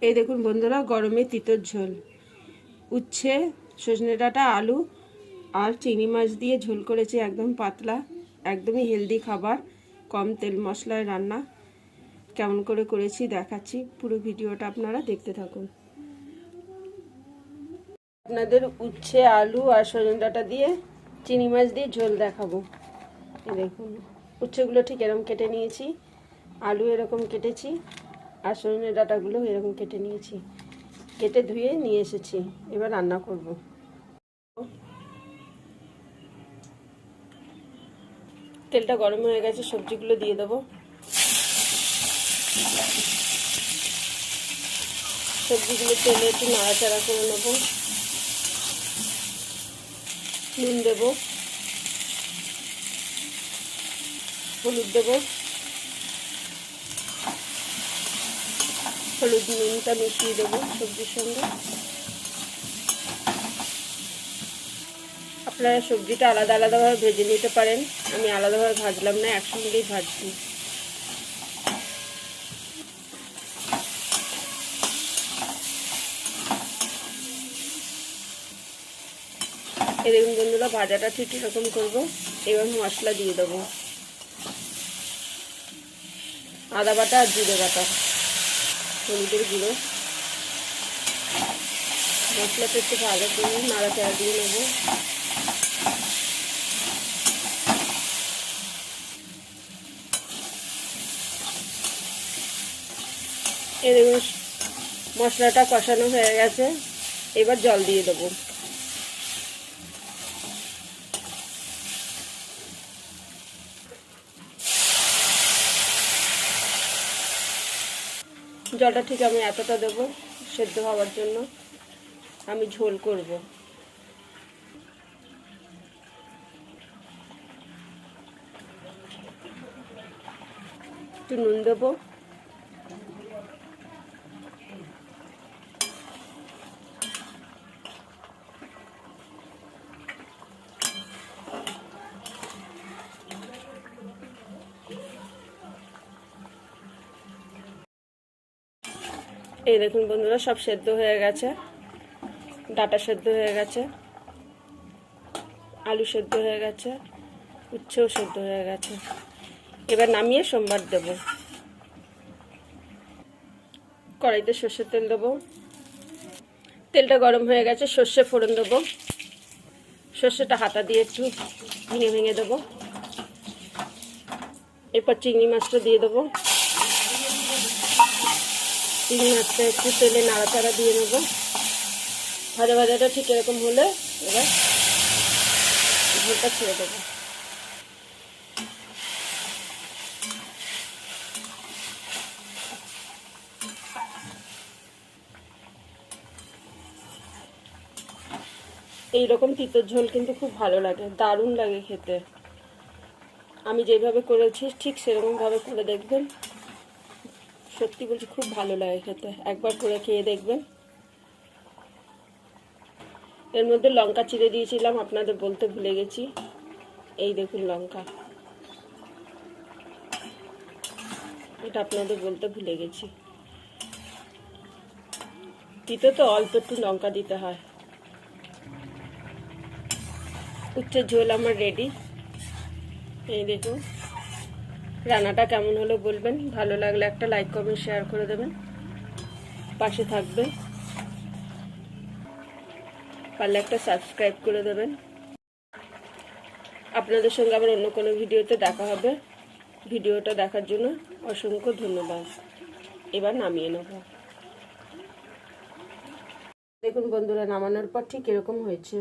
এই দেখুন বন্ধুরা, গরমে তিতর ঝোল, উচ্ছে, সজনে ডাঁটা, আলু আর চিংড়ি মাছ দিয়ে ঝোল করেছি। একদম পাতলা, একদমই হেলদি খাবার, কম তেল মশলায় রান্না। কেমন করে করেছি দেখাচ্ছি, পুরো ভিডিওটা আপনারা দেখতে থাকুন। আপনাদের উচ্ছে, আলু আর সজনে ডাঁটা দিয়ে চিংড়ি মাছ দিয়ে ঝোল দেখাবো। এই দেখুন, উচ্ছেগুলো ঠিক এরকম কেটে নিয়েছি, আলু এরকম কেটেছি, আর সজনে ডাঁটাগুলো এরকম কেটে নিয়েছি, কেটে ধুয়ে নিয়ে এসেছি। এবার রান্না করব। তেলটা গরম হয়ে গেছে, সবজিগুলো দিয়ে দেবো। সবজিগুলো তেলে একটু নাড়াচাড়া করে নেব। নুন দেব, হলুদ দেব, হলুদ নুনটা মিশিয়ে দেবো সবজির সঙ্গে। আপনারা সবজিটা আলাদা আলাদাভাবে ভেজে নিতে পারেন, আমি আলাদাভাবে ভাজলাম না, একসঙ্গেই ভাজছি। এরকম বন্ধুরা, ভাজাটা ঠিক এরকম করবো। এবার মশলা দিয়ে দেবো, আদা বাটা আর জিরে বাটা, হলুদের গুঁড়ো। মশলাটা একটু ভালো করে নাড়াচাড়া দিয়ে নেবো। এরকম মশলাটা কষানো হয়ে গেছে, এবার জল দিয়ে দেবো। জলটা ঠিক আমি এতটা দেবো সেদ্ধ হওয়ার জন্য, আমি ঝোল করব। একটু নুন দেবো, এই দেখুন বন্ধুরা, সব সেদ্ধ হয়ে গেছে, ডাঁটা সেদ্ধ হয়ে গেছে, আলু সেদ্ধ হয়ে গেছে, উচ্ছেও সেদ্ধ হয়ে গেছে। এবার নামিয়ে সোমবার দেব। কড়াইতে সর্ষের তেল দেবো। তেলটা গরম হয়ে গেছে, সর্ষে ফোড়ন দেবো। সর্ষেটা হাতা দিয়ে একটু ভেঙে ভেঙে দেবো। এরপর চিংড়ি মাছটা দিয়ে দেবো। চিংড়ি মাছটা একটু তেলে নাড়াচাড়া দিয়ে নেবো। ভাজা ভাজাটা ঠিক এরকম হলে এবার ঝোলটা ছেড়ে দেবো। এইরকম তিতর ঝোল কিন্তু খুব ভালো লাগে, দারুণ লাগে খেতে। আমি যেভাবে করেছি ঠিক সেরকমভাবে করে দেখবেন, সত্যি বলছি খুব ভালো লাগে খেতে। একবার করে খেয়ে দেখবেন। এর মধ্যে লঙ্কা চিড়ে দিয়েছিলাম, আপনাদের বলতে ভুলে গেছি। এই দেখুন লঙ্কা, এটা আপনাদের বলতে ভুলে গেছি। তিতো তো অল্প একটু লঙ্কা দিতে হয়। উচ্ছের ঝোল আমার রেডি। এই দেখুন, রান্নাটা কেমন হলো বলবেন। ভালো লাগলে একটা লাইক কমেন্ট শেয়ার করে দেবেন, পাশে থাকবেন, পারলে একটা সাবস্ক্রাইব করে দেবেন। আপনাদের সঙ্গে আবার অন্য কোনো ভিডিওতে দেখা হবে। ভিডিওটা দেখার জন্য অসংখ্য ধন্যবাদ। এবার নামিয়ে নেব। দেখুন বন্ধুরা, নামানোর পর ঠিক এরকম হয়েছে।